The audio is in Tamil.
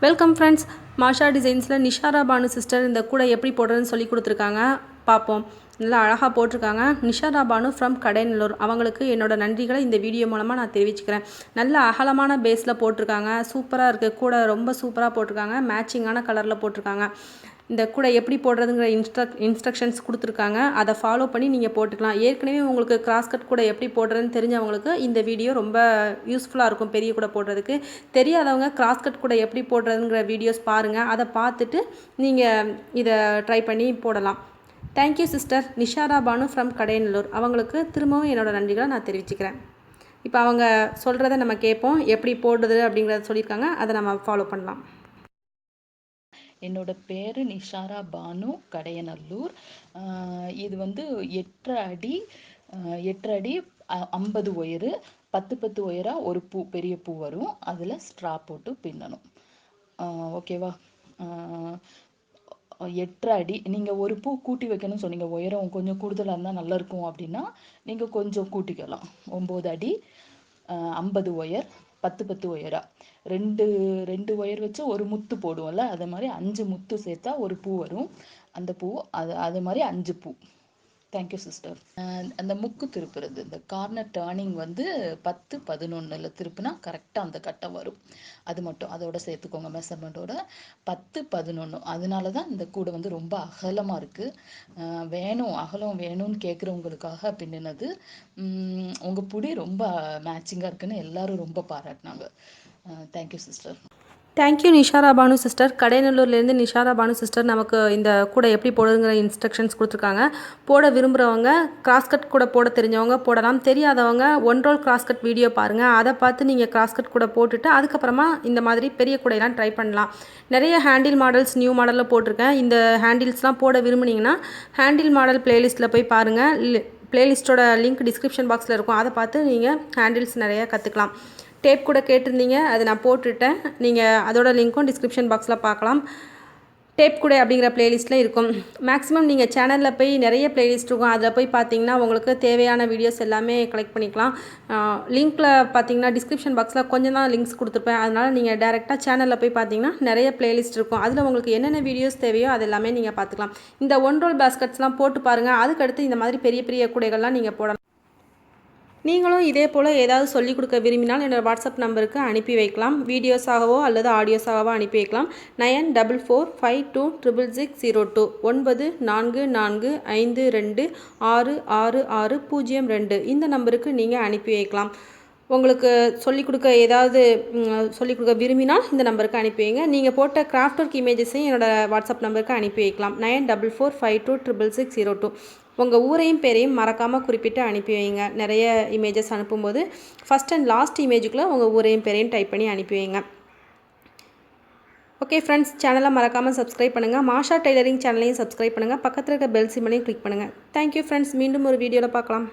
Welcome friends. மாஷா டிசைன்ஸில் நிஷாரா பானு சிஸ்டர் இந்த கூடை எப்படி போடுறதுன்னு சொல்லி கொடுத்துருக்காங்க. பார்ப்போம். நல்லா அழகாக போட்டிருக்காங்க. நிஷாரா பானு ஃப்ரம் கடைநல்லூர். அவங்களுக்கு என்னோட நன்றிகளை இந்த வீடியோ மூலமாக நான் தெரிவிச்சுக்கிறேன். நல்ல அகலமான பேஸில் போட்டிருக்காங்க. சூப்பராக இருக்குது. கூடை ரொம்ப சூப்பராக போட்டிருக்காங்க. மேட்சிங்கான கலரில் போட்டிருக்காங்க. இந்த கூடை எப்படி போடுறதுங்கிற இன்ஸ்ட்ரக்ஷன்ஸ் கொடுத்துருக்காங்க. அதை ஃபாலோ பண்ணி நீங்கள் போட்டுக்கலாம். ஏற்கனவே உங்களுக்கு கிராஸ்கட் கூடை எப்படி போடுறதுன்னு தெரிஞ்சவங்களுக்கு இந்த வீடியோ ரொம்ப யூஸ்ஃபுல்லாக இருக்கும். பெரிய கூடை போடுறதுக்கு தெரியாதவங்க கிராஸ்கட் கூடை எப்படி போடுறதுங்கிற வீடியோஸ் பாருங்கள். அதை பார்த்துட்டு நீங்கள் இதை ட்ரை பண்ணி போடலாம். Thank you sister Nishara Banu from Kadainallur. அவங்களுக்கு திரும்பவும் என்னோடய நன்றிகளை நான் தெரிவிச்சுக்கிறேன். இப்போ அவங்க சொல்கிறத நம்ம கேட்போம். எப்படி போடுறது அப்படிங்கிறத சொல்லியிருக்காங்க. அதை நம்ம ஃபாலோ பண்ணலாம். என்னோட பேர் நிஷாரா பானு கடையநல்லூர். இது வந்து 8 அடி 50 ஒயரு 10 ஒயராக ஒரு பூ பெரிய பூ வரும். அதில் ஸ்ட்ரா போட்டு பின்னணும். ஓகேவா? 8 அடி நீங்கள் ஒரு பூ கூட்டி வைக்கணும்னு சொன்னீங்க. உயரம் கொஞ்சம் கூடுதலாக இருந்தால் நல்லாயிருக்கும் அப்படின்னா நீங்கள் கொஞ்சம் கூட்டிக்கலாம். 9 அடி 50 ஒயர் 10 ஒயரா ரெண்டு ஒயர் வச்சு ஒரு முத்து போடுவோம்ல, அது மாதிரி 5 முத்து சேர்த்தா ஒரு பூ வரும். அந்த பூ அது மாதிரி 5 பூ. Thank you sister. அந்த முக்கு திருப்புறது, இந்த கார்னர் டேர்னிங் வந்து 10-11 திருப்புனா கரெக்டாக அந்த கட்டை வரும். அது மட்டும் அதோட சேர்த்துக்கோங்க மெஷர்மெண்ட்டோட. 10-11. அதனால தான் இந்த கூடை வந்து ரொம்ப அகலமாக இருக்குது. அகலம் வேணும்னு கேட்குறவங்களுக்காக பின்னினது. உங்கள் புடி ரொம்ப மேட்சிங்காக இருக்குன்னு எல்லாரும் ரொம்ப பாராட்டினாங்க. Thank you sister. Thank you Nishara Banu sister. கடைநல்லூர்லேருந்து நிஷாரா பானு சிஸ்டர் நமக்கு இந்த கூடை எப்படி போடுறதுங்கிற இன்ஸ்ட்ரக்ஷன்ஸ் கொடுத்துருக்காங்க. போட விரும்புகிறவங்க கிராஸ்கட் கூட போட தெரிஞ்சவங்க போடலாம். தெரியாதவங்க 1 ரோல் கிராஸ்கட் வீடியோ பாருங்கள். அதை பார்த்து நீங்கள் கிராஸ்கட் கூட போட்டுட்டு அதுக்கப்புறமா இந்த மாதிரி பெரிய கூடையெல்லாம் ட்ரை பண்ணலாம். நிறைய ஹேண்டில் மாடல்ஸ் நியூ மாடலில் போட்டிருக்கேன். இந்த ஹேண்டில்ஸ்லாம் போட விரும்புனீங்கன்னா ஹேண்டில் மாடல் பிளேலிஸ்ட்டில் போய் பாருங்கள். பிளேலிஸ்ட்டோட லிங்க் டிஸ்கிரிப்ஷன் பாக்ஸில் இருக்கும். அதை பார்த்து நீங்கள் ஹேண்டில்ஸ் நிறையா கற்றுக்கலாம். டேப் கூட கேட்டிருந்தீங்க, அதை நான் போட்டுவிட்டேன். நீங்கள் அதோட லிங்க்கும் டிஸ்கிரிப்ஷன் பாக்ஸில் பார்க்கலாம். டேப் கூட அப்படிங்கிற பிளேலிஸ்ட்டில் இருக்கும். மேக்ஸிமம் நீங்கள் சேனலில் போய் நிறைய பிளேலிஸ்ட் இருக்கும். அதில் போய் பார்த்தீங்கன்னா உங்களுக்கு தேவையான வீடியோஸ் எல்லாமே கலெக்ட் பண்ணிக்கலாம். லிங்க்கில் பார்த்தீங்கன்னா டிஸ்கிரிப்ஷன் பாக்ஸில் கொஞ்சம் தான் லிங்க்ஸ் கொடுத்துருப்பேன். அதனால் நீங்கள் டேரெக்டாக சேனலில் போய் பார்த்தீங்கன்னா நிறைய பிளேலிஸ்ட் இருக்கும். அதில் உங்களுக்கு என்னென்ன வீடியோஸ் தேவையோ அது எல்லாமே நீங்கள் பார்த்துக்கலாம். இந்த 1 ரோல் பேஸ்கெட்ஸ்லாம் போட்டு பாருங்கள். அதுக்கடுத்து இந்த மாதிரி பெரிய பெரிய கூடைகள்லாம் நீங்கள் போடலாம். நீங்களும் இதே போல் ஏதாவது சொல்லிக் கொடுக்க விரும்பினால் என்னோடய வாட்ஸ்அப் நம்பருக்கு அனுப்பி வைக்கலாம். வீடியோஸாகவோ அல்லது ஆடியோஸாகவோ அனுப்பி வைக்கலாம். 9445266602 9445266602 இந்த நம்பருக்கு நீங்கள் அனுப்பி வைக்கலாம். உங்களுக்கு சொல்லிக் கொடுக்க விரும்பினால் இந்த நம்பருக்கு அனுப்பி வைங்க. நீங்கள் போட்ட கிராஃப்ட் ஒர்க் இமேஜஸையும் என்னோடய வாட்ஸ்அப் நம்பருக்கு அனுப்பி வைக்கலாம். 9445266602. உங்கள் ஊரையும் பேரையும் மறக்காமல் குறிப்பிட்டு அனுப்பி வைங்க. நிறைய இமேஜஸ் அனுப்பும்போது ஃபஸ்ட் அண்ட் லாஸ்ட் இமேஜுக்குள்ளே உங்கள் ஊரையும் பேரையும் டைப் பண்ணி அனுப்பி வைங்க. ஓகே ஃப்ரெண்ட்ஸ், சேனலை மறக்காமல் சப்ஸ்கிரைப் பண்ணுங்கள். மாஷா டெய்லரிங் சேனலையும் சப்ஸ்கிரைப் பண்ணுங்கள். பக்கத்தில் இருக்க பெல் சிம்பலையும் கிளிக் பண்ணுங்கள். Thank you friends. மீண்டும் ஒரு வீடியோவில் பார்க்கலாம்.